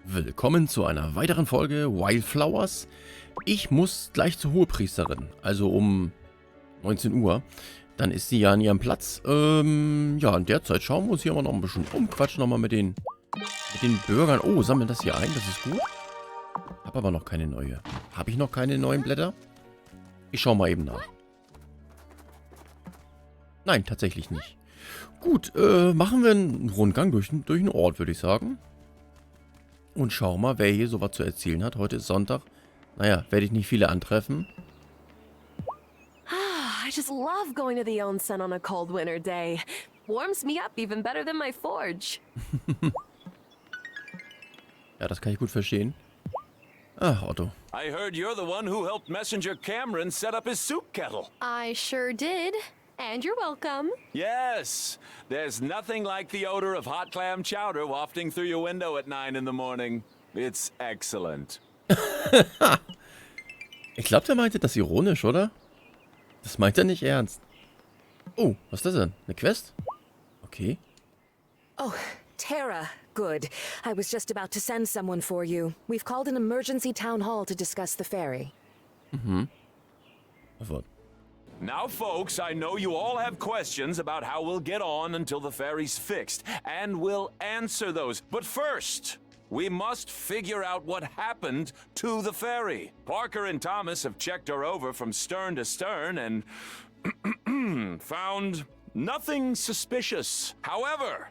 Willkommen zu einer weiteren Folge Wylde Flowers. Ich muss gleich zur Hohepriesterin, also um 19 Uhr. Dann ist sie ja an ihrem Platz. Ja, in der Zeit schauen wir uns hier mal noch ein bisschen um. Quatschen nochmal mit den Bürgern. Oh, sammeln das hier ein, das ist gut. Hab aber noch keine neue. Habe ich noch keine neuen Blätter? Ich schau mal eben nach. Nein, tatsächlich nicht. Gut, machen wir einen Rundgang durch den Ort, würde ich sagen. Und schau mal, wer hier sowas zu erzählen hat. Heute ist Sonntag. Naja, werde ich nicht viele antreffen. I just love going to the onsen on a cold winter day. Warms me up even better than my forge. Ja, das kann ich gut verstehen. Ach, Otto. I heard you're the one who helped Messenger Cameron set up his soup kettle. I sure did. And you're welcome. Yes, there's nothing like the odor of hot clam chowder wafting through your window at 9 in the morning. It's excellent. Ich glaube, der meinte das ironisch, oder? Das meint er nicht ernst. Oh, was ist das denn? Eine Quest? Okay. Oh, Tara. Good. I was just about to send someone for you. We've called an emergency town hall to discuss the ferry. Mhm. Was? Now, folks, I know you all have questions about how we'll get on until the ferry's fixed, and we'll answer those. But first, we must figure out what happened to the ferry. Parker and Thomas have checked her over from stern to stern and found nothing suspicious. However,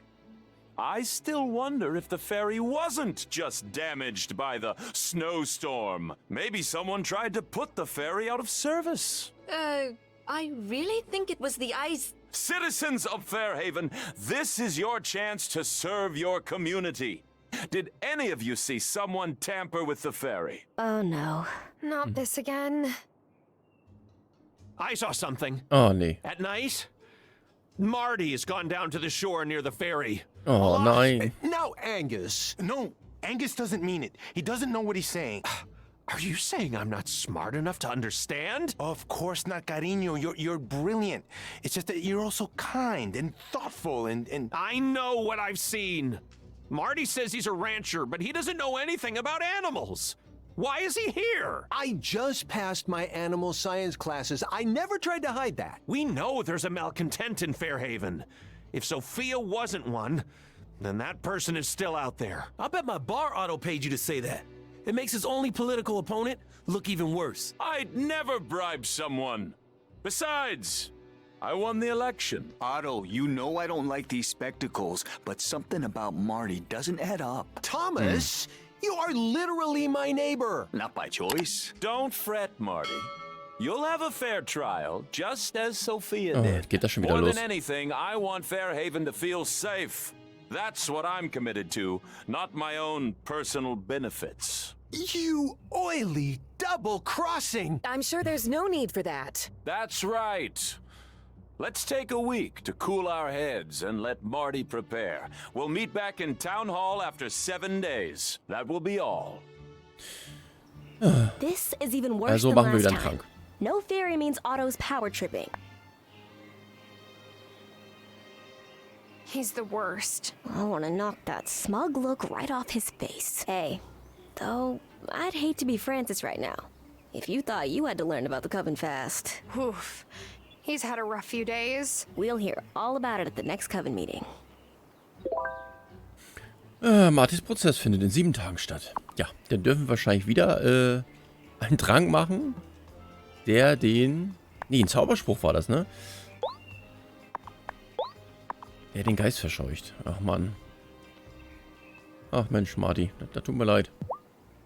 I still wonder if the ferry wasn't just damaged by the snowstorm. Maybe someone tried to put the ferry out of service. I really think it was the ice. Citizens of Fairhaven, this is your chance to serve your community. Did any of you see someone tamper with the ferry? Oh no. Not this again. I saw something. Oh, nee. At night, Marty has gone down to the shore near the ferry. Oh, nein. No, Angus. No, Angus doesn't mean it. He doesn't know what he's saying. Are you saying I'm not smart enough to understand? Of course not, cariño. You're brilliant. It's just that you're also kind and thoughtful and... I know what I've seen. Marty says he's a rancher, but he doesn't know anything about animals. Why is he here? I just passed my animal science classes. I never tried to hide that. We know there's a malcontent in Fairhaven. If Sophia wasn't one, then that person is still out there. I bet my bar auto paid you to say that. It makes his only political opponent look even worse. I'd never bribe someone. Besides, I won the election. Otto, you know I don't like these spectacles, but something about Marty doesn't add up. Thomas, you are literally my neighbor. Not by choice. Don't fret, Marty. You'll have a fair trial, just as Sophia Oh, did. geht das schon wieder More los? than anything, I want Fairhaven to feel safe. That's what I'm committed to, not my own personal benefits. You oily double-crossing. I'm sure there's no need for that. That's right. Let's take a week to cool our heads and let Marty prepare. We'll meet back in Town Hall after 7 days. That will be all. This is even worse Also than machen wir last wieder einen time. Trank. No ferry means Otto's power tripping. He's the worst. I want to knock that smug look right off his face. Hey, though, I'd hate to be Francis right now. If you thought you had to learn about the coven fast. Oof. He's had a rough few days. We'll hear all about it at the next coven meeting. Martys Prozess findet in 7 Tagen statt. Ja, dann dürfen wir wahrscheinlich wieder einen Trank machen, der den... Nee, ein Zauberspruch war das, ne? Der den Geist verscheucht. Ach, Mann. Ach, Mensch, Marty. Das tut mir leid.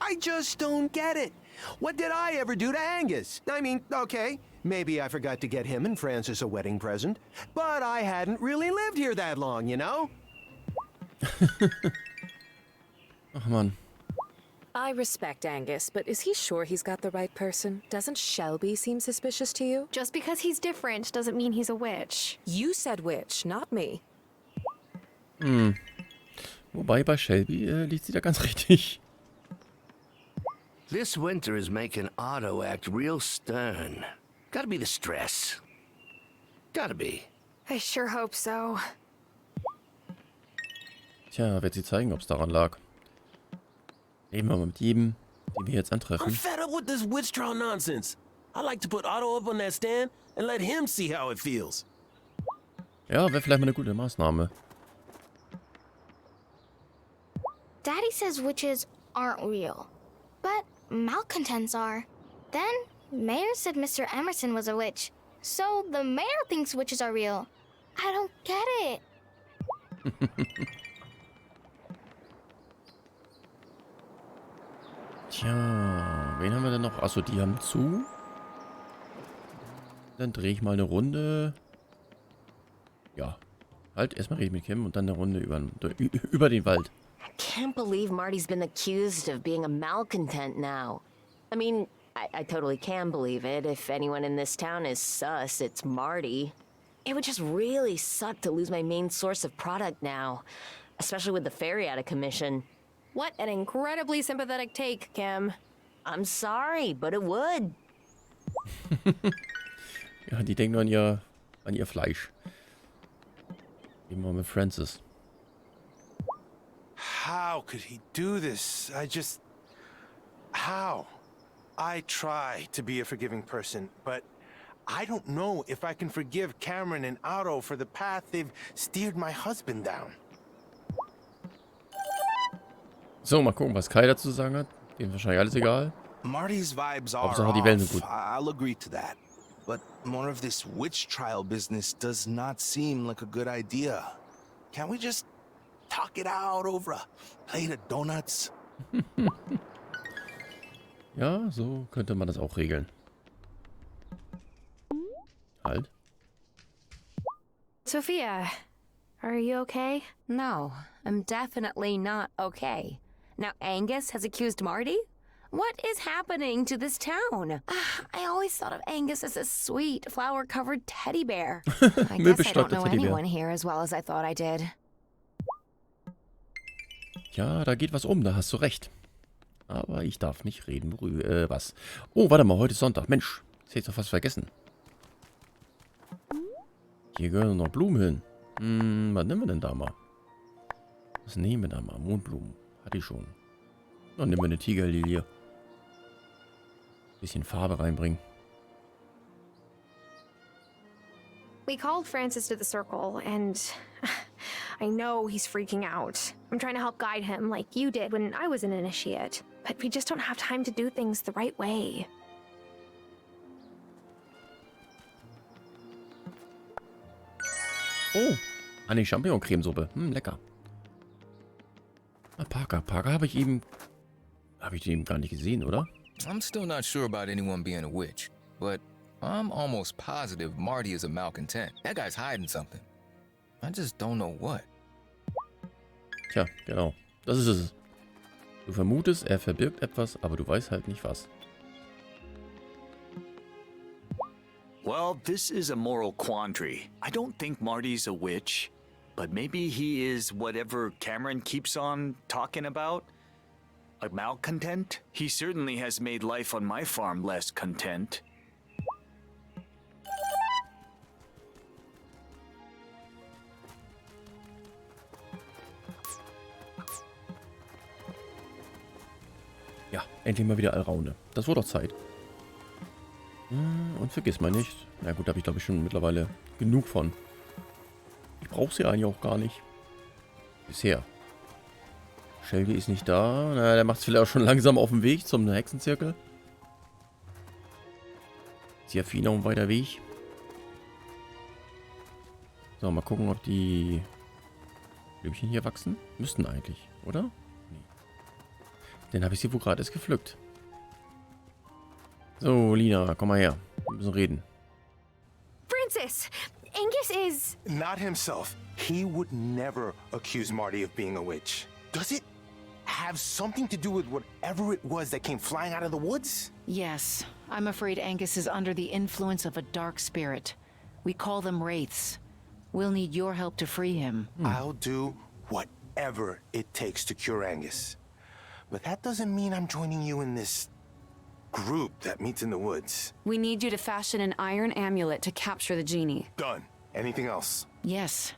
I just don't get it. What did I ever do to Angus? I mean, okay, maybe I forgot to get him and Francis a wedding present, but I hadn't really lived here that long, you know? Ach, Mann. I respect Angus, but is he sure he's got the right person? Doesn't Shelby seem suspicious to you? Just because he's different doesn't mean he's a witch. You said witch, not me. Wobei bei Shelby liegt sie da ganz richtig. This winter is making Otto act real stern. Gotta be the stress. Gotta be. I sure hope so. Tja, wird sie zeigen, ob es daran lag. Reden wir mal mit jedem, den wir jetzt I'm antreffen. fed up with this witch trial nonsense. I like to put Otto up on that stand and let him see how it feels. Ja, wäre vielleicht mal eine gute Maßnahme. Daddy says witches aren't real, but malcontents are. Then, Mayor said Mr. Emerson was a witch, so the mayor thinks witches are real. I don't get it. Tja, wen haben wir denn noch? Achso, die haben zu. Dann drehe ich mal eine Runde. Ja. Halt, erstmal rede ich mit Kim und dann eine Runde über den Wald. I can't believe Marty's been accused of being a malcontent now. I mean, I totally can believe it. If anyone in this town is sus, it's Marty. It would just really suck to lose my main source of product now, especially with the ferry out of commission. What an incredibly sympathetic take, Kim. I'm sorry, but it would. Ja, die denken an ihr Fleisch. Gehen wir mit Francis. How could he do this? How? I try to be a forgiving person, but I don't know if I can forgive Cameron and Otto for the path they've steered my husband down. So, mal gucken, was Kai dazu zu sagen hat. Dem ist wahrscheinlich alles egal. Marty's vibes are Hauptsache, die Wellen sind gut. I'll agree to that. But more of this witch trial business does not seem like a good idea. Can't we just talk it out over a plate of donuts? Ja, so könnte man das auch regeln. Halt. Sophia, are you okay? No, I'm definitely not okay. Now Angus has accused Marty? What is happening to this town? I always thought of Angus as a sweet, flower-covered teddy bear. I guess I don't know anyone here as well as I thought I did. Ja, da geht was um, da hast du recht. Aber ich darf nicht reden, was. Oh, warte mal, heute ist Sonntag. Mensch, das hätte ich doch fast vergessen. Hier gehören noch Blumen hin. Was nehmen wir denn da mal? Was nehmen wir da mal? Mondblumen. Hatte ich schon. Dann nehmen wir eine Tigerlilie. Bisschen Farbe reinbringen. We called Francis to the circle, and I know he's freaking out. I'm trying to help guide him like you did when I was an initiate. But we just don't have time to do things the right way. Oh, eine Champignon-Cremesuppe. Lecker. Parker habe ich den eben gar nicht gesehen, oder? I'm still not sure about anyone being a witch, but I'm almost positive Marty is a malcontent. That guy's hiding something. I just don't know what. Tja, genau. Das ist es. Du vermutest, er verbirgt etwas, aber du weißt halt nicht was. Well, this is a moral quandary. I don't think Marty's a witch, but maybe he is whatever Cameron keeps on talking about. A malcontent? He certainly has made life on my farm less content. Ja, endlich mal wieder Alraune. Das wurde doch Zeit. Und vergiss mal nicht. Na gut, da habe ich glaube ich schon mittlerweile genug von. Ich brauche sie eigentlich auch gar nicht. Bisher. Shelby ist nicht da. Na, der macht es vielleicht auch schon langsam auf dem Weg zum Hexenzirkel. Ist ja für ihn auch ein weiter Weg. So, mal gucken, ob die Blümchen hier wachsen. Müssten eigentlich, oder? Nee. Dann habe ich sie wohl gerade erst gepflückt. So, Lina, komm mal her. Wir müssen reden. Francis! Angus is... Not himself. He would never accuse Marty of being a witch. Does it have something to do with whatever it was that came flying out of the woods? Yes. I'm afraid Angus is under the influence of a dark spirit. We call them wraiths. We'll need your help to free him. I'll do whatever it takes to cure Angus. But that doesn't mean I'm joining you in this group that meets in the woods. We need you to fashion an iron amulet to capture the genie. Done. Anything else? Yes.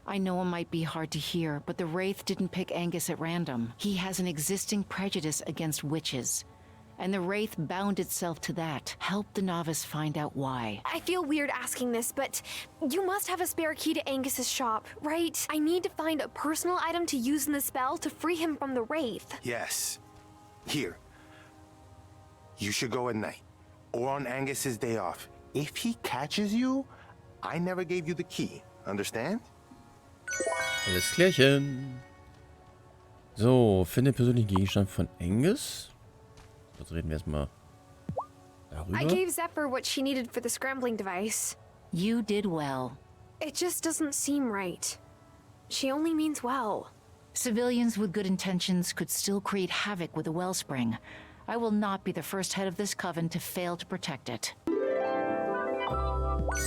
I know it might be hard to hear, but the Wraith didn't pick Angus at random. He has an existing prejudice against witches. And the Wraith bound itself to that. Help the novice find out why. I feel weird asking this, but you must have a spare key to Angus's shop, right? I need to find a personal item to use in the spell to free him from the Wraith. Yes. Here. You should go at night, or on Angus's day off. If he catches you, I never gave you the key. Understand? Alles klärchen. So, finde persönlichen Gegenstand von Angus. Jetzt reden wir erstmal darüber. I gave Zephyr what she needed for the scrambling device. You did well. It just doesn't seem right. She only means well. Civilians with good intentions could still create havoc with the wellspring. I will not be the first head of this coven to fail to protect it.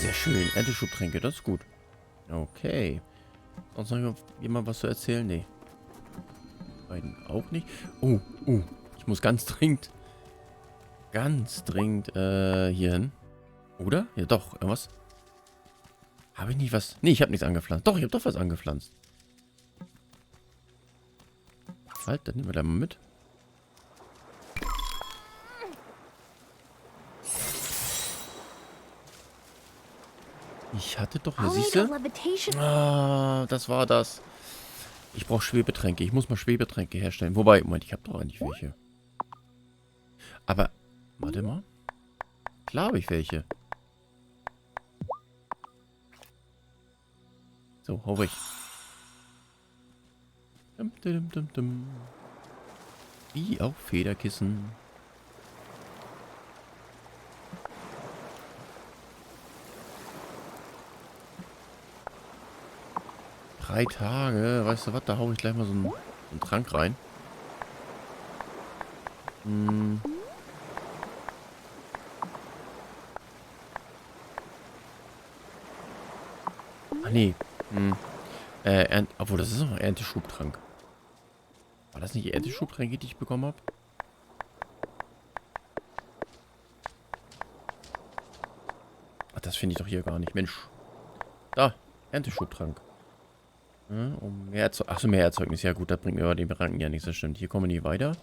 Sehr schön. Ernteschubtränke, das ist gut. Okay. Sonst noch jemand was zu erzählen? Nee. Beiden auch nicht. Ich muss ganz dringend hier hin. Oder? Ja doch, irgendwas. Habe ich nicht was? Nee, ich habe nichts angepflanzt. Doch, ich habe doch was angepflanzt. Halt, dann nehmen wir da mal mit. Ich hatte doch, ja, siehst du? Ah, das war das. Ich brauche Schwebetränke. Ich muss mal Schwebetränke herstellen. Wobei, Moment, ich habe doch eigentlich welche. Aber, warte mal. Klar habe ich welche. So, hau weg. Wie auch Federkissen. Drei Tage, weißt du was, da hau ich gleich mal so einen Trank rein. Ah, nee. Obwohl, das ist noch ein Ernteschubtrank. War das nicht Ernteschubtränke, die ich bekommen habe? Ach, das finde ich doch hier gar nicht. Mensch. Da, Ernteschubtrank. Um mehr Achso, mehr Erzeugnis. Ja gut, das bringt mir aber den Ranken ja nichts. Das stimmt. Hier kommen wir nicht weiter.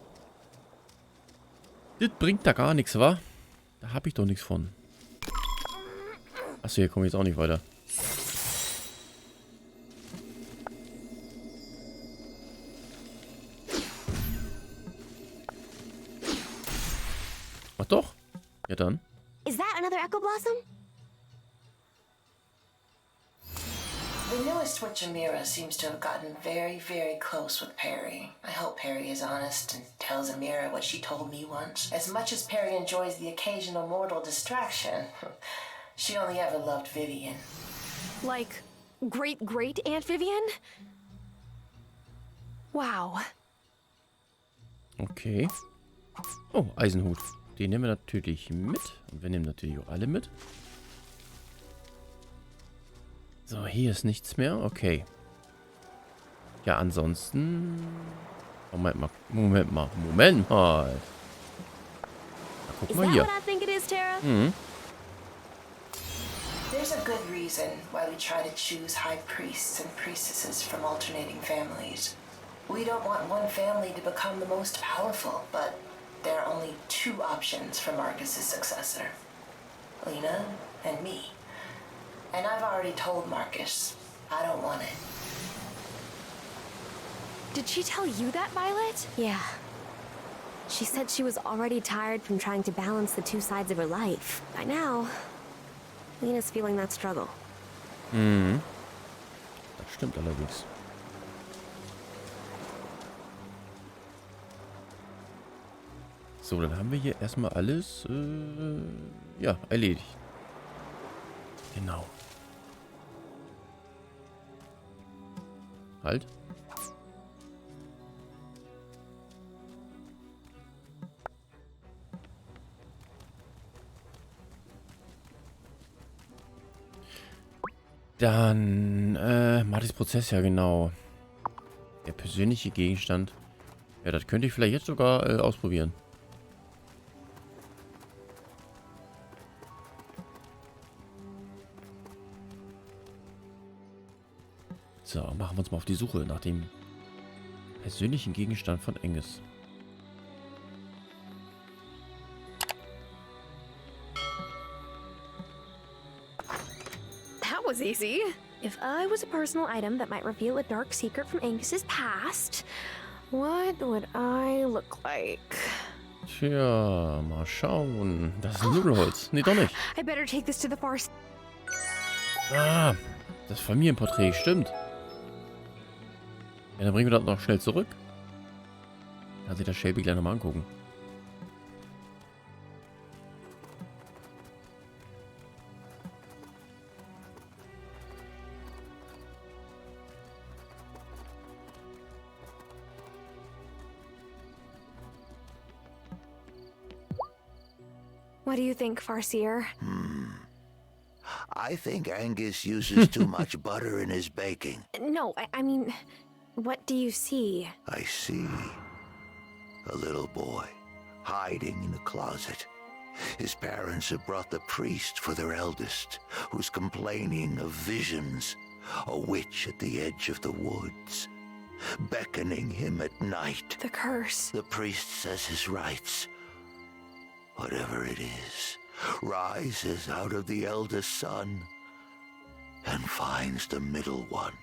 Das bringt da gar nichts, wa? Da habe ich doch nichts von. Achso, hier komme ich jetzt auch nicht weiter. Ach doch. Ja dann. Is that another Echo Blossom? The newest witch Amira seems to have gotten very, very close with Perry. I hope Perry is honest and tells Amira what she told me once. As much as Perry enjoys the occasional mortal distraction, she only ever loved Vivian. Like, great Aunt Vivian? Wow. Okay. Oh, Eisenhut. Den nehmen wir natürlich mit. Und wir nehmen natürlich auch alle mit. So, hier ist nichts mehr. Okay. Ja, ansonsten... Moment mal. Na, guck mal hier. There's a good reason why we try to choose high priests and priestesses from alternating families. We don't want one family to become the most powerful, but there are only two options for Marcus's successor. Lena and me. And I've already told Marcus, I don't want it. Did she tell you that, Violet? Yeah. She said she was already tired from trying to balance the two sides of her life. By now, Lena's feeling that struggle. Mhm. Das stimmt allerdings. So, dann haben wir hier erstmal alles, ja, erledigt. Genau. Halt. Dann, Martis Prozess, ja genau. Der persönliche Gegenstand. Ja, das könnte ich vielleicht jetzt sogar ausprobieren. So, machen wir uns mal auf die Suche nach dem persönlichen Gegenstand von Angus. That was easy. If I was a personal item that might reveal a dark secret from Angus's past, what would I look like? Tja, mal schauen. Das ist ein Nudelholz. Nee, doch nicht. I better take this to the far. Ah, das Familienporträt, stimmt. Ja, dann bringen wir das noch schnell zurück. Kann sich das Shelby gleich nochmal angucken. What do you think, Farseer? I think Angus uses too much butter in his baking. No, I mean, what do you see? I see a little boy hiding in a closet. His parents have brought the priest for their eldest, who's complaining of visions, a witch at the edge of the woods, beckoning him at night. The curse. The priest says his rites, whatever it is, rises out of the eldest son and finds the middle one,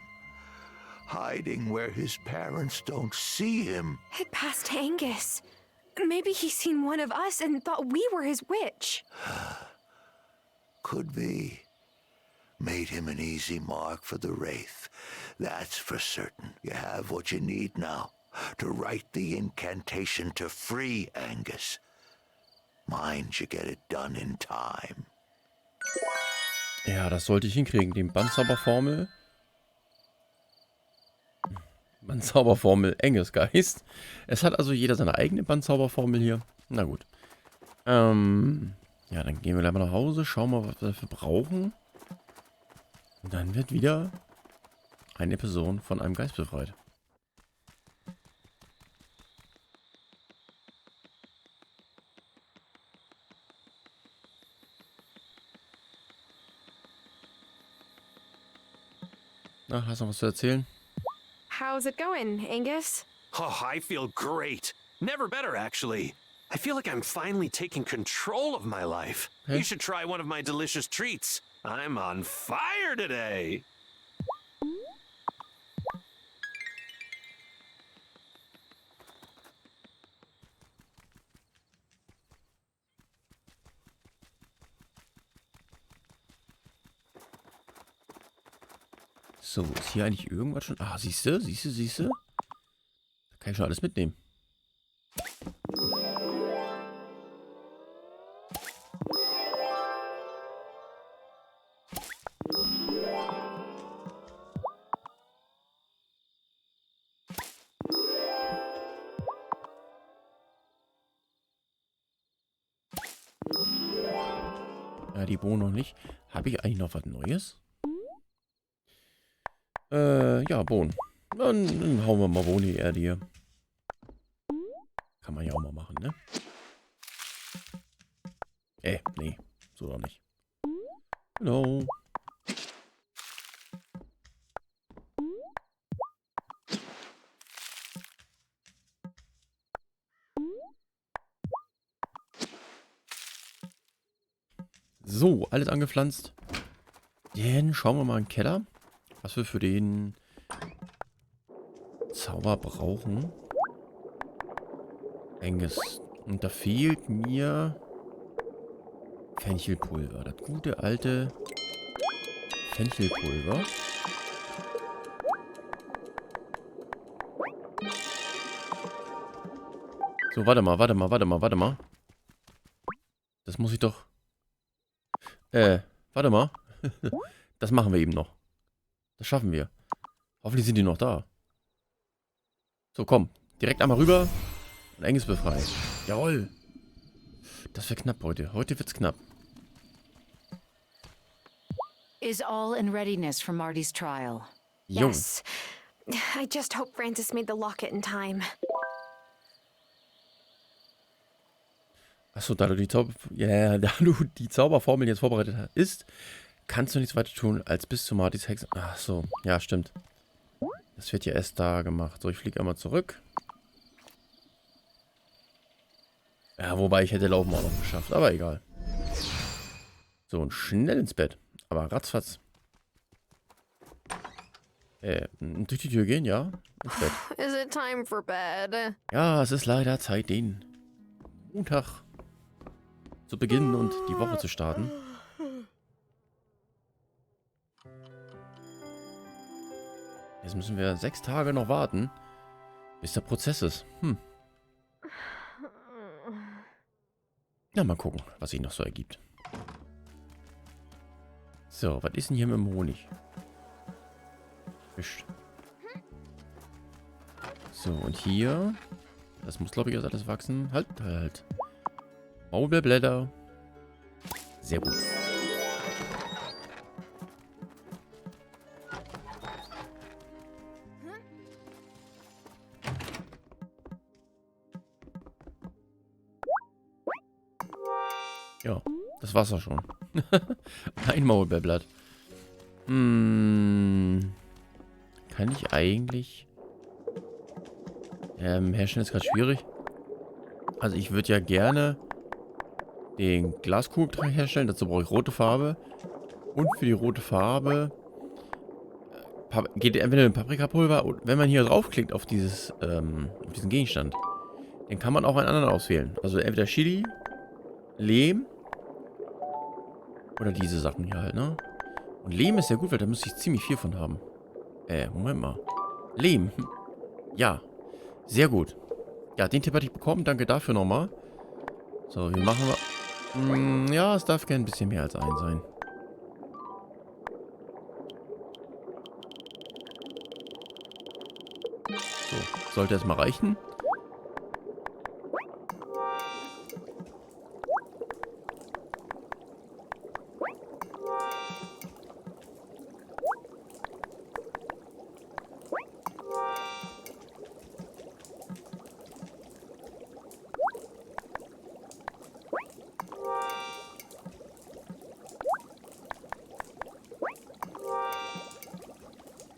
hiding where his parents don't see him. It passed to Angus. Maybe he's seen one of us and thought we were his witch. Could be. Made him an easy mark for the Wraith. That's for certain. You have what you need now to write the incantation to free Angus. Mind you get it done in time. Ja, das sollte ich hinkriegen. Den Bandzauberformel. Bandzauberformel Angus Geist. Es hat also jeder seine eigene Bandzauberformel hier. Na gut. Ja, dann gehen wir gleich mal nach Hause. Schauen wir, was wir dafür brauchen. Und dann wird wieder eine Person von einem Geist befreit. Na, hast du noch was zu erzählen? How's it going, Angus? Oh, I feel great. Never better, actually. I feel like I'm finally taking control of my life. Hey. You should try one of my delicious treats. I'm on fire today. So, ist hier eigentlich irgendwas schon? Ah, siehst du? Da kann ich schon alles mitnehmen. Ja, die Bohnen noch nicht. Habe ich eigentlich noch was Neues? Ja, Bohnen. Dann hauen wir mal Bohnen in die Erde hier. Kann man ja auch mal machen, ne? Nee. So doch nicht. Genau. So, alles angepflanzt. Dann schauen wir mal in den Keller, was wir für den Zauber brauchen. Angus. Und da fehlt mir Fenchelpulver. Das gute alte Fenchelpulver. So, warte mal. Das muss ich doch... warte mal. Das machen wir eben noch. Das schaffen wir. Hoffentlich sind die noch da. So, komm. Direkt einmal rüber. Und Angus befreien. Jawohl. Das wird knapp heute. Heute wird's knapp. Is all in readiness for Marty's trial? Jo. Yes. I just hope Francis made the locket in time. Achso, da du die Zauberformel jetzt vorbereitet ist, kannst du nichts weiter tun, als bis zu Martys Hexe. Achso, ja, stimmt. Das wird ja erst da gemacht. So, ich fliege einmal zurück. Ja, wobei ich hätte Laufen auch noch geschafft, aber egal. So, und schnell ins Bett. Aber ratzfatz. Durch die Tür gehen, ja. Ins Bett. Is it time for bed? Ja, es ist leider Zeit, den Montag zu beginnen und die Woche zu starten. Jetzt müssen wir 6 Tage noch warten, bis der Prozess ist. Ja, mal gucken, was sich noch so ergibt. So, was ist denn hier mit dem Honig? Fisch. So, und hier. Das muss, glaube ich, erst alles wachsen. Halt. Maulbeerblätter. Sehr gut. Ja, das war's auch schon. Ein Maulbeerblatt. Kann ich eigentlich... herstellen ist gerade schwierig. Also ich würde ja gerne den Glaskugeltrank herstellen. Dazu brauche ich rote Farbe. Und für die rote Farbe geht entweder ein Paprikapulver. Und wenn man hier draufklickt auf diesen Gegenstand, dann kann man auch einen anderen auswählen. Also entweder Chili, Lehm oder diese Sachen hier halt, ne? Und Lehm ist ja gut, weil da müsste ich ziemlich viel von haben. Moment mal. Lehm. Ja. Sehr gut. Ja, den Tipp hatte ich bekommen. Danke dafür nochmal. So, wie machen wir... ja, es darf gerne ein bisschen mehr als ein sein. So, sollte es mal reichen.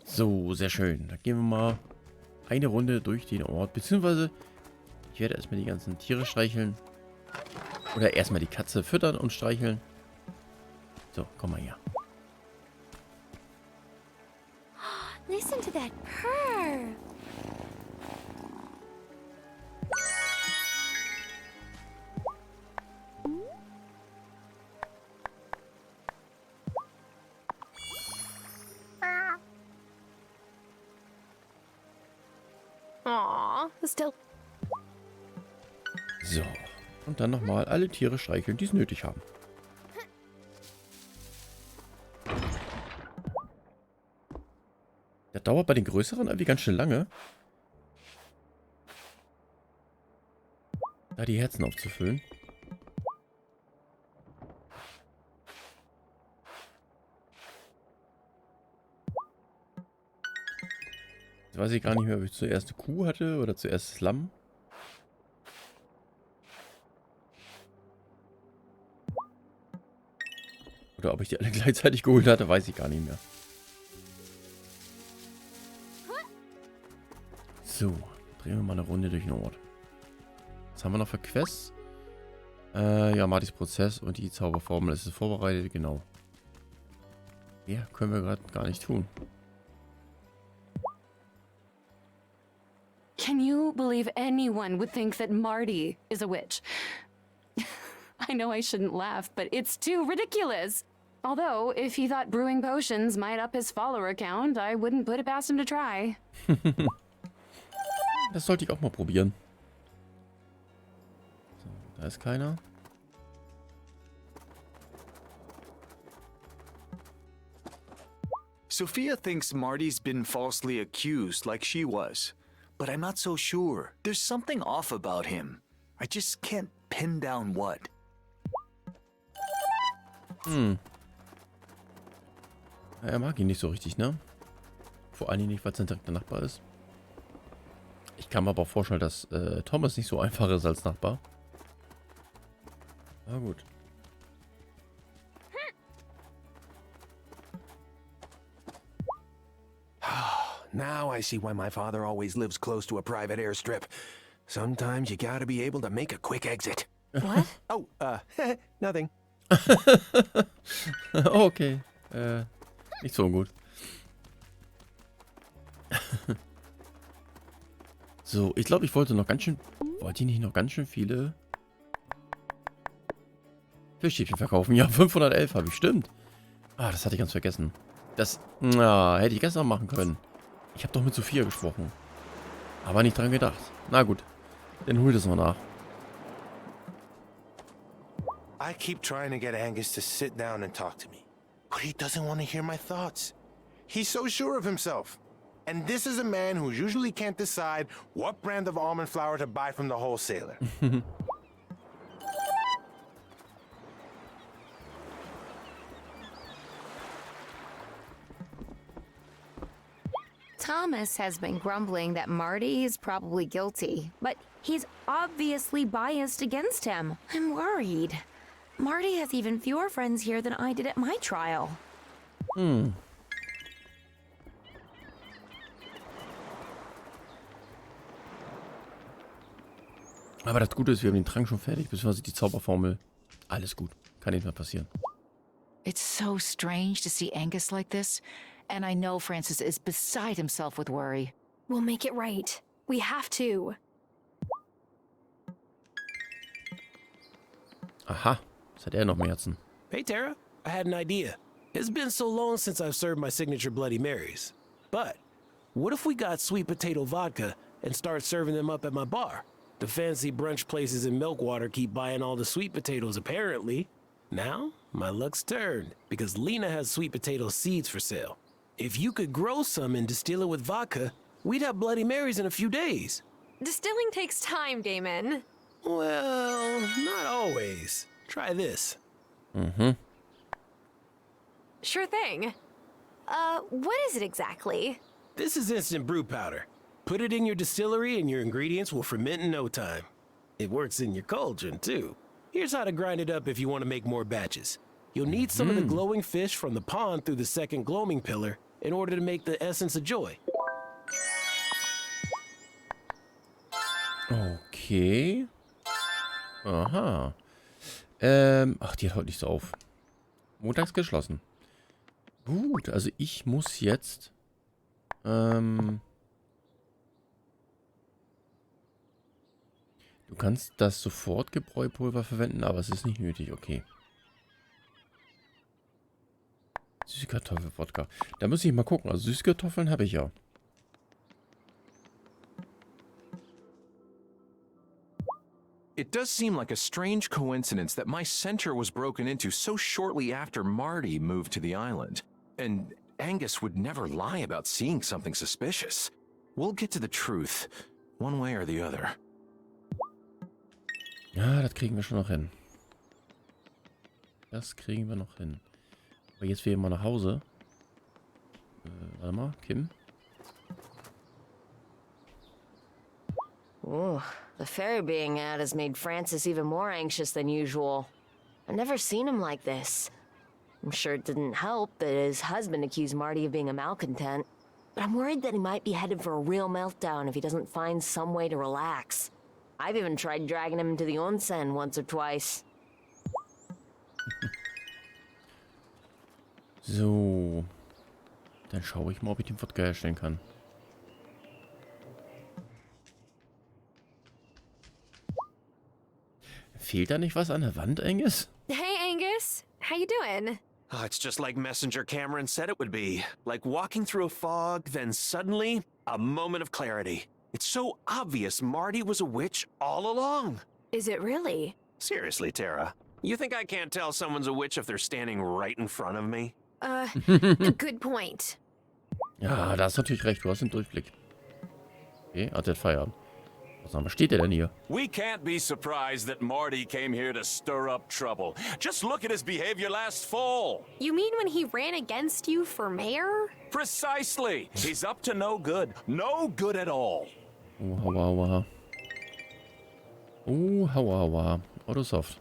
So, sehr schön. Dann gehen wir mal eine Runde durch den Ort. Beziehungsweise, ich werde erstmal die ganzen Tiere streicheln. Oder erstmal die Katze füttern und streicheln. So, komm mal her. Listen to that purr. Aw, still. So. Und dann nochmal alle Tiere streicheln, die es nötig haben. Das dauert bei den größeren irgendwie ganz schön lange. Da die Herzen aufzufüllen. Jetzt weiß ich gar nicht mehr, ob ich zuerst eine Kuh hatte oder zuerst das Lamm. Oder ob ich die alle gleichzeitig geholt hatte, weiß ich gar nicht mehr. So, drehen wir mal eine Runde durch den Ort. Was haben wir noch für Quests? Ja, Martys Prozess und die Zauberformel ist vorbereitet, genau. Ja, können wir gerade gar nicht tun. Can you believe anyone would think that Marty is a witch? I know I shouldn't laugh, but it's too ridiculous. Although, if he thought brewing potions might up his follower count, I wouldn't put it past him to try. Das sollte ich auch mal probieren. So, da ist keiner. Sophia thinks Marty's been falsely accused like she was. But I'm not so sure. There's something off about him. I just can't pin down what. Ja, er mag ihn nicht so richtig, ne? Vor allen Dingen nicht, weil es sein direkter Nachbar ist. Ich kann mir aber auch vorstellen, dass Thomas nicht so einfach ist als Nachbar. Na gut. now I see why my father always lives close to a private airstrip. Sometimes you gotta be able to make a quick exit. What? Oh, nothing. Okay. Nicht so gut. So, ich glaube, ich wollte noch ganz schön... Wollte ich nicht noch ganz schön viele Fischstäbchen verkaufen? Ja, 511 habe ich, stimmt. Ah, das hatte ich ganz vergessen. Das... Na, hätte ich gestern machen können. Ich habe doch mit Sophia gesprochen. Aber nicht dran gedacht. Na gut. Dann hol das noch nach. I keep trying to get Angus to sit down and talk to me, but he doesn't want to hear my thoughts. He's so sure of himself. And this is a man who usually can't decide what brand of almond flour to buy from the wholesaler. Thomas has been grumbling that Marty is probably guilty, but he's obviously biased against him. I'm worried. Marty has even fewer friends here than I did at my trial. Aber das Gute ist, wir haben den Trank schon fertig, beziehungsweise die Zauberformel. Alles gut. Kann nicht mehr passieren. It's so strange to see Angus like this, and I know Francis is beside himself with worry. We'll make it right. We have to. Aha. Was hat er noch im Herzen? Hey, Tara, I had an idea. It's been so long since I've served my signature Bloody Marys. But what if we got sweet potato vodka and start serving them up at my bar? The fancy brunch places in Milkwater keep buying all the sweet potatoes, apparently. Now, my luck's turned, because Lena has sweet potato seeds for sale. If you could grow some and distill it with vodka, we'd have Bloody Marys in a few days. Distilling takes time, Damon. Well, not always. Try this. Sure thing. What is it exactly? This is instant brew powder. Put it in your distillery and your ingredients will ferment in no time. It works in your cauldron, too. Here's how to grind it up if you want to make more batches. You'll need some of the glowing fish from the pond through the second gloaming pillar in order to make the essence of joy. Okay. Aha. Ach, die hat heute nicht so auf. Montags geschlossen. Gut, also ich muss jetzt... Du kannst das Sofortgebräupulver verwenden, aber es ist nicht nötig, okay. Süßkartoffelwodka. Da muss ich mal gucken. Also Süßkartoffeln habe ich ja. It does seem like a strange coincidence that my center was broken into so shortly after Marty moved to the island. And Angus would never lie about seeing something suspicious. We'll get to the truth, one way or the other. Ja, das kriegen wir schon noch hin. Das kriegen wir noch hin. Aber jetzt will ich mal nach Hause. Warte mal, Kim. Ooh, the ferry being out has made Francis even more anxious than usual. I've never seen him like this. I'm sure it didn't help that his husband accused Marty of being a malcontent. But I'm worried that he might be headed for a real meltdown if he doesn't find some way to relax. I've even tried dragging him into the onsen once or twice. So. Dann schaue ich mal, ob ich den Wodka herstellen kann. Fehlt da nicht was an der Wand, Angus? Hey, Angus. How you doing? Oh, it's just like Messenger Cameron said it would be. Like walking through a fog, then suddenly, a moment of clarity. It's so obvious Marty was a witch all along. Is it really? Seriously, Tara. You think I can't tell someone's a witch if they're standing right in front of me? Good point. Ja, da hast du natürlich recht. Du hast den Durchblick. Okay, hat der Feierabend. Was steht der denn hier? We can't be surprised that Marty came here to stir up trouble. Just look at his behavior last fall. You mean when he ran against you for mayor? Precisely. He's up to no good. No good at all. Oh, hauer, hauer. Oh, hauer, hauer. Autosoft.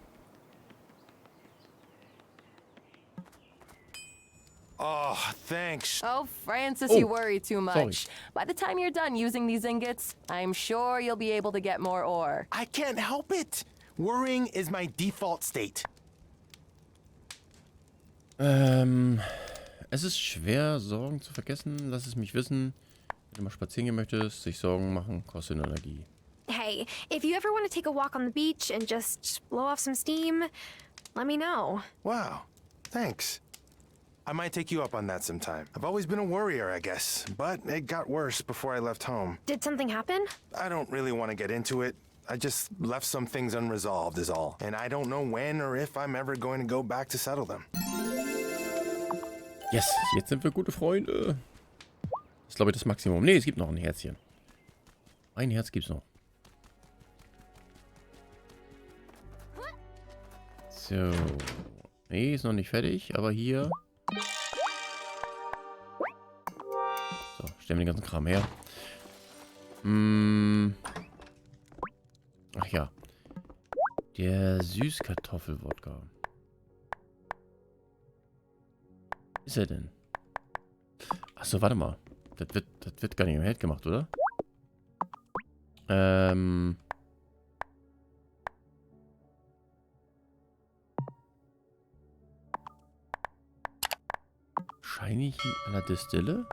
Oh, thanks. Oh, Francis, Oh, you worry too much. sorry. By the time you're done using these ingots, I'm sure you'll be able to get more ore. I can't help it. Worrying is my default state. Es ist schwer, Sorgen zu vergessen. Lass es mich wissen. Wenn du mal spazieren gehen möchtest, sich Sorgen machen, kostet Energie. Hey, if you ever want to take a walk on the beach and just blow off some steam, let me know. Wow, thanks. I might take you up on that sometime. I've always been a worrier, I guess, but it got worse before I left home. Did something happen? I don't really want to get into it. I just left some things unresolved is all. And I don't know when or if I'm ever going to go back to settle them. Yes, jetzt sind wir gute Freunde. Das ist, glaube ich, das Maximum. Ne, es gibt noch ein Herzchen. Ein Herz gibt's noch. So. Nee, ist noch nicht fertig, aber hier. So, stellen wir den ganzen Kram her. Ach ja. Der Süßkartoffelwodka. Ist er denn? Achso, warte mal. Das wird gar nicht im Held gemacht, oder? Wahrscheinlich in einer Distille?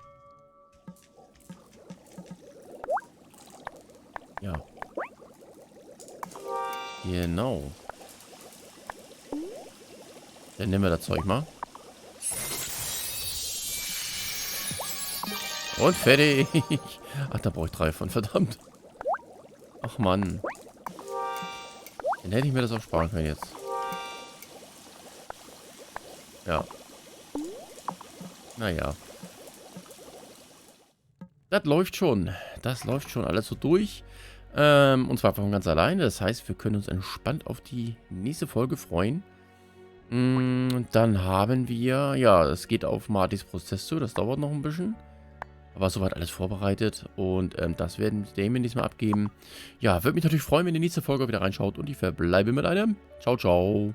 Ja. Genau. Dann nehmen wir das Zeug mal. Und fertig. Ach, da brauche ich 3 von, verdammt. Ach Mann. Dann hätte ich mir das auch sparen können jetzt. Ja. Naja. Das läuft schon. Das läuft schon alles so durch. Und zwar von ganz alleine. Das heißt, wir können uns entspannt auf die nächste Folge freuen. Und dann haben wir... Ja, es geht auf Martys Prozess zu. Das dauert noch ein bisschen. Aber soweit alles vorbereitet. Und das werden wir demnächst mal abgeben. Ja, würde mich natürlich freuen, wenn ihr in die nächste Folge wieder reinschaut. Und ich verbleibe mit einem. Ciao, ciao.